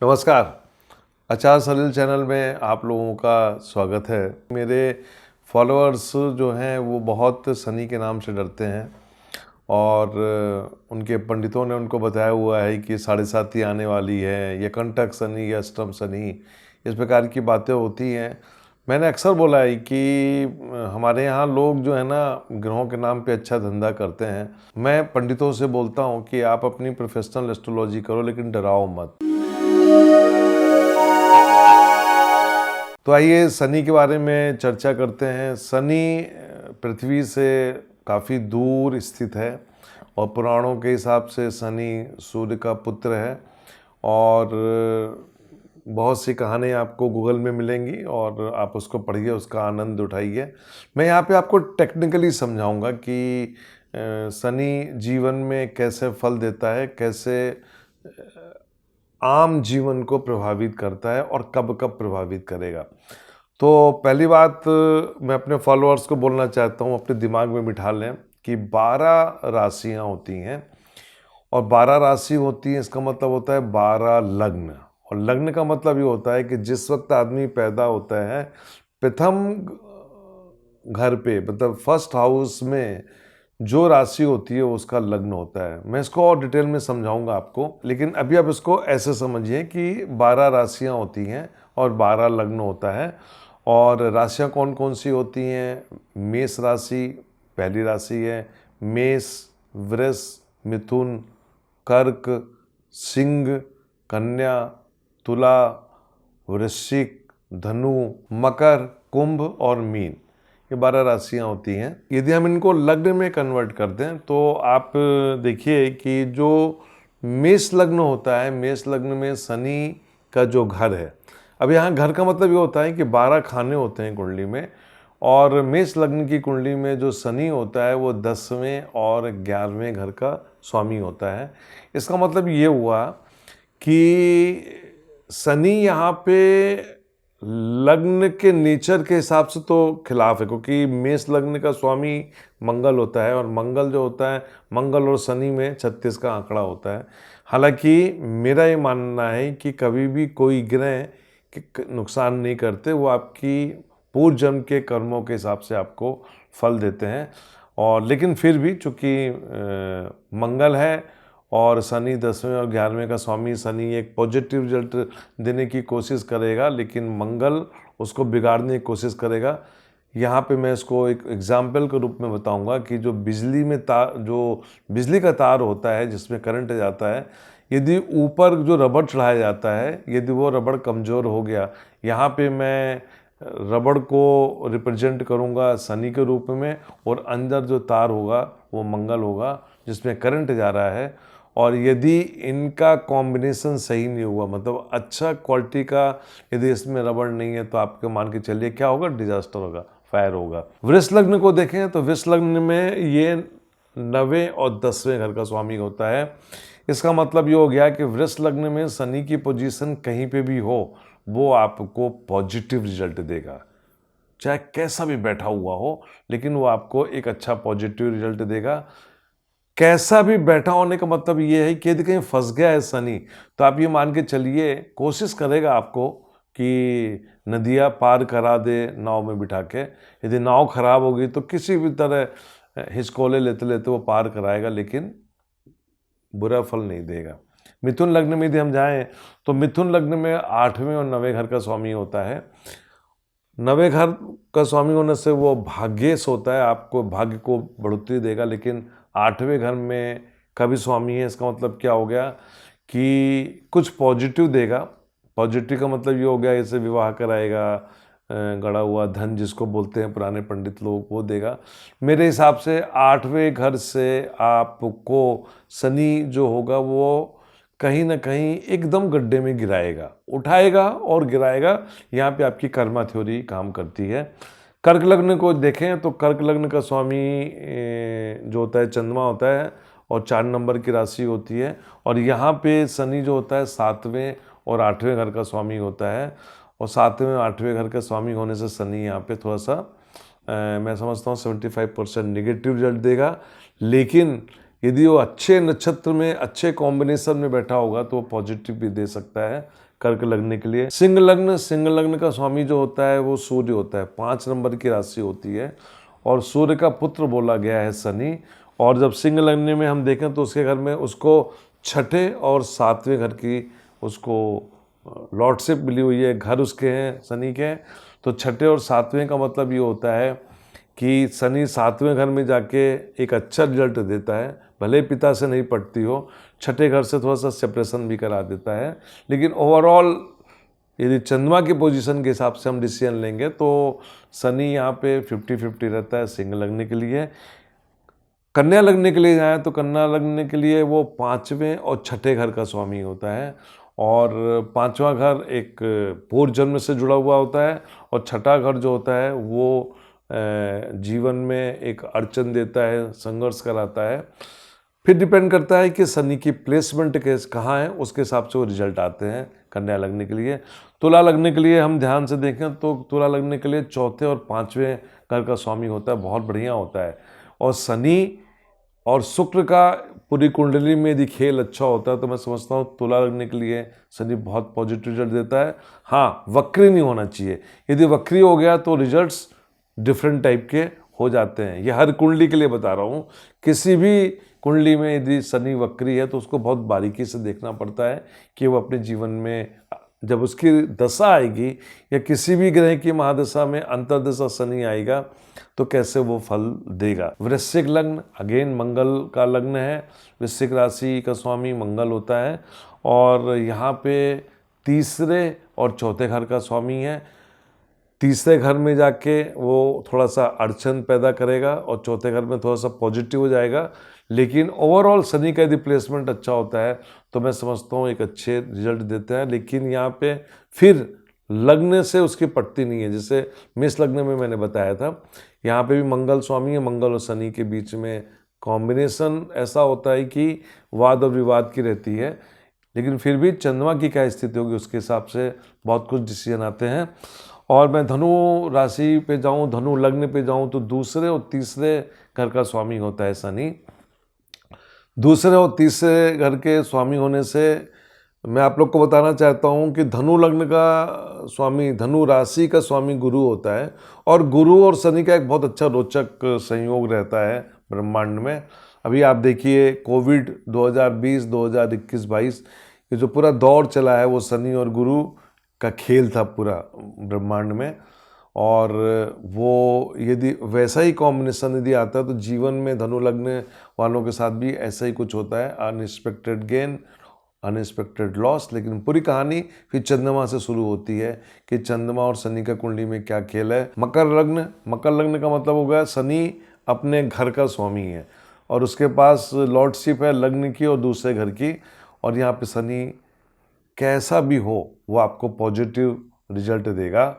नमस्कार। आचार सलील चैनल में आप लोगों का स्वागत है। मेरे फॉलोअर्स जो हैं वो बहुत शनि के नाम से डरते हैं और उनके पंडितों ने उनको बताया हुआ है कि 7.5 आने वाली है, या कंटक शनि या अष्टम शनि, इस प्रकार की बातें होती हैं। मैंने अक्सर बोला है कि हमारे यहाँ लोग जो है ना ग्रहों के नाम पे अच्छा धंधा करते हैं। मैं पंडितों से बोलता हूँ कि आप अपनी प्रोफेशनल एस्ट्रोलॉजी करो, लेकिन डराओ मत। तो आइए शनि के बारे में चर्चा करते हैं। शनि पृथ्वी से काफ़ी दूर स्थित है और पुराणों के हिसाब से शनि सूर्य का पुत्र है और बहुत सी कहानियाँ आपको गूगल में मिलेंगी और आप उसको पढ़िए, उसका आनंद उठाइए। मैं यहाँ पे आपको टेक्निकली समझाऊंगा कि शनि जीवन में कैसे फल देता है, कैसे आम जीवन को प्रभावित करता है और कब कब प्रभावित करेगा। तो पहली बात मैं अपने फॉलोअर्स को बोलना चाहता हूँ, अपने दिमाग में बिठा लें कि 12 राशियाँ होती हैं और 12 राशि होती हैं, इसका मतलब होता है 12 लग्न। और लग्न का मतलब ये होता है कि जिस वक्त आदमी पैदा होता है प्रथम घर पे, मतलब फर्स्ट हाउस में जो राशि होती है उसका लग्न होता है। मैं इसको और डिटेल में समझाऊंगा आपको, लेकिन अभी आप इसको ऐसे समझिए कि 12 राशियां होती हैं और 12 लग्न होता है। और राशियां कौन कौन सी होती हैं? मेष राशि पहली राशि है। मेष, वृष, मिथुन, कर्क, सिंह, कन्या, तुला, वृश्चिक, धनु, मकर, कुंभ और मीन, ये 12 राशियां होती हैं। यदि हम इनको लग्न में कन्वर्ट कर दें तो आप देखिए कि जो मेष लग्न होता है, मेष लग्न में शनि का जो घर है, अब यहाँ घर का मतलब ये होता है कि 12 खाने होते हैं कुंडली में, और मेष लग्न की कुंडली में जो शनि होता है वो 10वें और 11वें घर का स्वामी होता है। इसका मतलब ये हुआ कि शनि यहाँ पे लग्न के नेचर के हिसाब से तो खिलाफ है, क्योंकि मेष लग्न का स्वामी मंगल होता है और मंगल जो होता है, मंगल और शनि में 36 का आंकड़ा होता है। हालांकि मेरा ये मानना है कि कभी भी कोई ग्रह नुकसान नहीं करते, वो आपकी पूर्व जन्म के कर्मों के हिसाब से आपको फल देते हैं। और लेकिन फिर भी चूँकि मंगल है और शनि 10वें और 11वें का स्वामी, शनि एक पॉजिटिव रिजल्ट देने की कोशिश करेगा, लेकिन मंगल उसको बिगाड़ने की कोशिश करेगा। यहाँ पे मैं इसको एक एग्जाम्पल के रूप में बताऊंगा कि जो बिजली में तार, जो बिजली का तार होता है जिसमें करंट जाता है, यदि ऊपर जो रबड़ चढ़ाया जाता है, यदि वो रबड़ कमज़ोर हो गया, यहाँ पे मैं रबड़ को रिप्रेजेंट करूँगा शनि के रूप में, और अंदर जो तार होगा वो मंगल होगा जिसमें करंट जा रहा है। और यदि इनका कॉम्बिनेशन सही नहीं हुआ, मतलब अच्छा क्वालिटी का यदि इसमें रबड़ नहीं है, तो आपके मान के चलिए क्या होगा, डिजास्टर होगा, फायर होगा। वृष लग्न को देखें तो वृष लग्न में ये 9वें और 10वें घर का स्वामी होता है। इसका मतलब ये हो गया कि वृष लग्न में शनि की पोजीशन कहीं पे भी हो, वो आपको पॉजिटिव रिजल्ट देगा, चाहे कैसा भी बैठा हुआ हो, लेकिन वो आपको एक अच्छा पॉजिटिव रिजल्ट देगा। कैसा भी बैठा होने का मतलब ये है कि यदि कहीं फंस गया है शनि, तो आप ये मान के चलिए कोशिश करेगा आपको कि नदियाँ पार करा दे नाव में बिठा के। यदि नाव खराब होगी तो किसी भी तरह हिचकोले लेते लेते वो पार कराएगा, लेकिन बुरा फल नहीं देगा। मिथुन लग्न में यदि हम जाएं तो मिथुन लग्न में 8वें और 9वें घर का स्वामी होता है। 9वें घर का स्वामी होने से वो भाग्येश होता है, आपको भाग्य को बढ़ोतरी देगा, लेकिन 8वें घर में कभी स्वामी है, इसका मतलब क्या हो गया कि कुछ पॉजिटिव देगा। पॉजिटिव का मतलब ये हो गया जैसे विवाह कराएगा, गड़ा हुआ धन जिसको बोलते हैं पुराने पंडित लोग, वो देगा। मेरे हिसाब से 8वें घर से आपको शनि जो होगा वो कहीं ना कहीं एकदम गड्ढे में गिराएगा, उठाएगा और गिराएगा। यहाँ पे आपकी कर्मा थ्योरी काम करती है। कर्क लग्न को देखें तो कर्क लग्न का स्वामी जो होता है चंद्रमा होता है और 4 नंबर की राशि होती है, और यहाँ पे शनि जो होता है 7वें और 8वें घर का स्वामी होता है। और 7वें और 8वें घर का स्वामी होने से शनि यहाँ पे थोड़ा सा मैं समझता हूँ 75% नेगेटिव रिजल्ट देगा। लेकिन यदि वो अच्छे नक्षत्र में अच्छे कॉम्बिनेशन में बैठा होगा तो वो पॉजिटिव भी दे सकता है कर्क लग्न के लिए। सिंह लग्न का स्वामी जो होता है वो सूर्य होता है, 5 नंबर की राशि होती है और सूर्य का पुत्र बोला गया है शनि। और जब सिंह लग्न में हम देखें तो उसके घर में उसको छठे और 7वें घर की उसको लॉर्डशिप मिली हुई है, घर उसके हैं शनि के। तो छठे और 7वें का मतलब ये होता है कि शनि 7वें घर में जाके एक अच्छा रिजल्ट देता है, भले पिता से नहीं पटती हो, छठे घर से थोड़ा सा सेपरेशन भी करा देता है। लेकिन ओवरऑल यदि चंद्रमा की पोजीशन के हिसाब से हम डिसीजन लेंगे तो शनि यहाँ पे 50-50 रहता है सिंह लग्न के लिए। कन्या लग्न के लिए जाए तो कन्या लग्न के लिए वो 5वें और छठे घर का स्वामी होता है और 5वां घर एक पूर्व जन्म से जुड़ा हुआ होता है और छठा घर जो होता है वो जीवन में एक अड़चन देता है, संघर्ष कराता है। फिर डिपेंड करता है कि शनि की प्लेसमेंट कहाँ है, उसके हिसाब से वो रिजल्ट आते हैं कन्या लग्न के लिए। तुला लग्न के लिए हम ध्यान से देखें तो तुला लग्न के लिए चौथे और 5वें घर का स्वामी होता है, बहुत बढ़िया होता है। और शनि और शुक्र का पूरी कुंडली में यदि खेल अच्छा होता है तो मैं समझता हूँ तुला लग्न के लिए शनि बहुत पॉजिटिव रिजल्ट देता है। हाँ, वक्री नहीं होना चाहिए, यदि वक्री हो गया तो रिजल्ट्स डिफरेंट टाइप के हो जाते हैं। ये हर कुंडली के लिए बता रहा हूँ, किसी भी कुंडली में यदि शनि वक्री है तो उसको बहुत बारीकी से देखना पड़ता है कि वो अपने जीवन में जब उसकी दशा आएगी या किसी भी ग्रह की महादशा में अंतर्दशा शनि आएगा तो कैसे वो फल देगा। वृश्चिक लग्न अगेन मंगल का लग्न है, वृश्चिक राशि का स्वामी मंगल होता है और यहाँ पे तीसरे और चौथे घर का स्वामी है। तीसरे घर में जाके वो थोड़ा सा अड़चन पैदा करेगा और चौथे घर में थोड़ा सा पॉजिटिव हो जाएगा। लेकिन ओवरऑल शनि का यदि प्लेसमेंट अच्छा होता है तो मैं समझता हूँ एक अच्छे रिजल्ट देते हैं। लेकिन यहाँ पे फिर लग्न से उसकी पटती नहीं है, जैसे मेष लग्न में मैंने बताया था, यहाँ पे भी मंगल स्वामी है, मंगल और शनि के बीच में कॉम्बिनेशन ऐसा होता है कि वाद और विवाद की रहती है। लेकिन फिर भी चंद्रमा की क्या स्थिति होगी उसके हिसाब से बहुत कुछ डिसीजन आते हैं। और मैं धनु राशि पे जाऊं, धनु लग्न पे जाऊं तो दूसरे और तीसरे घर का स्वामी होता है शनि। दूसरे और तीसरे घर के स्वामी होने से मैं आप लोग को बताना चाहता हूं कि धनु लग्न का स्वामी, धनु राशि का स्वामी गुरु होता है और गुरु और शनि का एक बहुत अच्छा रोचक संयोग रहता है ब्रह्मांड में। अभी आप देखिए कोविड 2020, 2021, 22 ये जो पूरा दौर चला है वो शनि और गुरु का खेल था पूरा ब्रह्मांड में। और वो यदि वैसा ही कॉम्बिनेशन यदि आता है तो जीवन में धनु लग्न वालों के साथ भी ऐसा ही कुछ होता है, अनएक्सपेक्टेड गेन, अनएक्सपेक्टेड लॉस। लेकिन पूरी कहानी फिर चंद्रमा से शुरू होती है कि चंद्रमा और शनि का कुंडली में क्या खेल है। मकर लग्न का मतलब हो गया शनि अपने घर का स्वामी है और उसके पास लॉर्डशिप है लग्न की और दूसरे घर की, और यहाँ पे शनि कैसा भी हो वो आपको पॉजिटिव रिजल्ट देगा,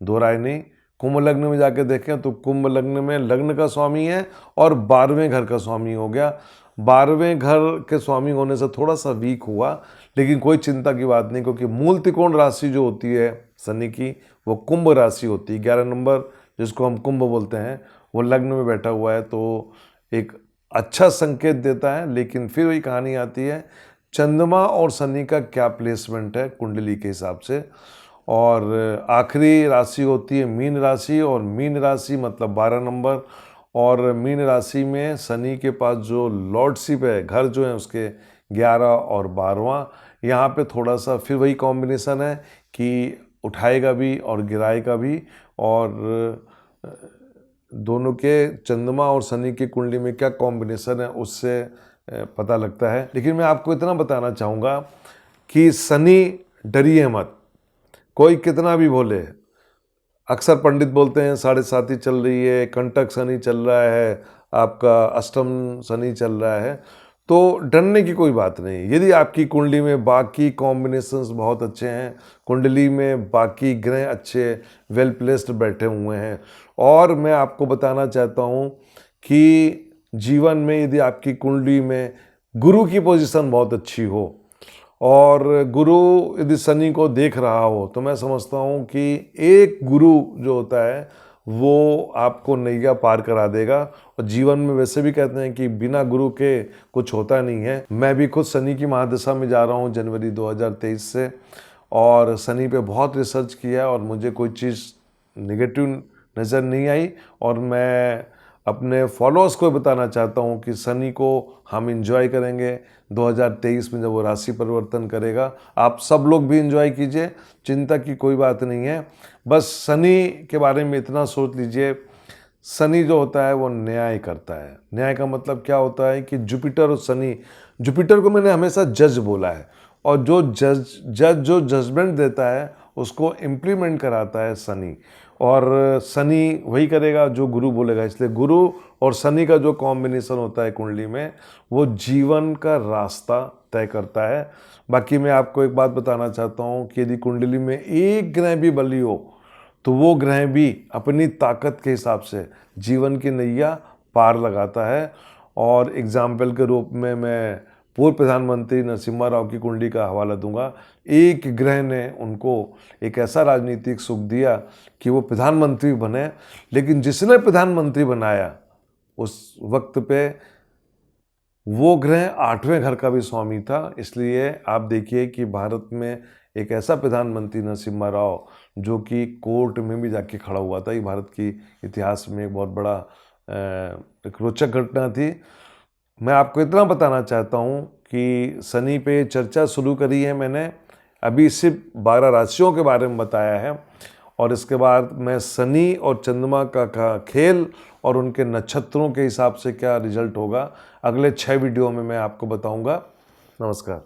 दो राय नहीं। कुंभ लग्न में जाके देखें तो कुंभ लग्न में लग्न का स्वामी है और 12वें घर का स्वामी हो गया। 12वें घर के स्वामी होने से थोड़ा सा वीक हुआ, लेकिन कोई चिंता की बात नहीं, क्योंकि मूल त्रिकोण राशि जो होती है शनि की वो कुंभ राशि होती है। 11 नंबर जिसको हम कुंभ बोलते हैं वो लग्न में बैठा हुआ है तो एक अच्छा संकेत देता है। लेकिन फिर वही कहानी आती है चंद्रमा और शनि का क्या प्लेसमेंट है कुंडली के हिसाब से। और आखिरी राशि होती है मीन राशि, और मीन राशि मतलब 12 नंबर, और मीन राशि में शनि के पास जो लॉर्डशिप है, घर जो है उसके 11 और 12वां, यहाँ पे थोड़ा सा फिर वही कॉम्बिनेशन है कि उठाएगा भी और गिराएगा भी। और दोनों के चंद्रमा और शनि की कुंडली में क्या कॉम्बिनेशन है उससे पता लगता है। लेकिन मैं आपको इतना बताना चाहूँगा कि शनि डरिए मत, कोई कितना भी बोले। अक्सर पंडित बोलते हैं 7.5 चल रही है, कंटक शनि चल रहा है, आपका अष्टम शनि चल रहा है, तो डरने की कोई बात नहीं। यदि आपकी कुंडली में बाकी कॉम्बिनेशंस बहुत अच्छे हैं, कुंडली में बाकी ग्रह अच्छे वेल प्लेस्ड बैठे हुए हैं, और मैं आपको बताना चाहता हूँ कि जीवन में यदि आपकी कुंडली में गुरु की पोजीशन बहुत अच्छी हो और गुरु यदि शनि को देख रहा हो तो मैं समझता हूँ कि एक गुरु जो होता है वो आपको नैया पार करा देगा। और जीवन में वैसे भी कहते हैं कि बिना गुरु के कुछ होता नहीं है। मैं भी खुद शनि की महादशा में जा रहा हूँ जनवरी 2023 से, और शनि पे बहुत रिसर्च किया और मुझे कोई चीज़ निगेटिव नज़र नहीं आई। और मैं अपने फॉलोअर्स को बताना चाहता हूँ कि शनि को हम एंजॉय करेंगे 2023 में, जब वो राशि परिवर्तन करेगा। आप सब लोग भी एंजॉय कीजिए, चिंता की कोई बात नहीं है। बस शनि के बारे में इतना सोच लीजिए, शनि जो होता है वो न्याय करता है। न्याय का मतलब क्या होता है कि जुपिटर और शनि, जुपिटर को मैंने हमेशा जज बोला है, और जो जज जो जजमेंट देता है उसको इम्प्लीमेंट कराता है शनि। और शनि वही करेगा जो गुरु बोलेगा। इसलिए गुरु और शनि का जो कॉम्बिनेशन होता है कुंडली में, वो जीवन का रास्ता तय करता है। बाकी मैं आपको एक बात बताना चाहता हूँ कि यदि कुंडली में एक ग्रह भी बली हो तो वो ग्रह भी अपनी ताकत के हिसाब से जीवन की नैया पार लगाता है। और एग्जाम्पल के रूप में मैं पूर्व प्रधानमंत्री नरसिम्हा राव की कुंडली का हवाला दूंगा। एक ग्रह ने उनको एक ऐसा राजनीतिक सुख दिया कि वो प्रधानमंत्री बने, लेकिन जिसने प्रधानमंत्री बनाया उस वक्त पे वो ग्रह 8वें घर का भी स्वामी था। इसलिए आप देखिए कि भारत में एक ऐसा प्रधानमंत्री नरसिम्हा राव जो कि कोर्ट में भी जाके खड़ा हुआ था। ये भारत की इतिहास में एक बहुत बड़ा एक रोचक घटना थी। मैं आपको इतना बताना चाहता हूँ कि शनि पे चर्चा शुरू करी है मैंने, अभी सिर्फ 12 राशियों के बारे में बताया है, और इसके बाद मैं शनि और चंद्रमा का खेल और उनके नक्षत्रों के हिसाब से क्या रिजल्ट होगा अगले 6 वीडियो में मैं आपको बताऊंगा। नमस्कार।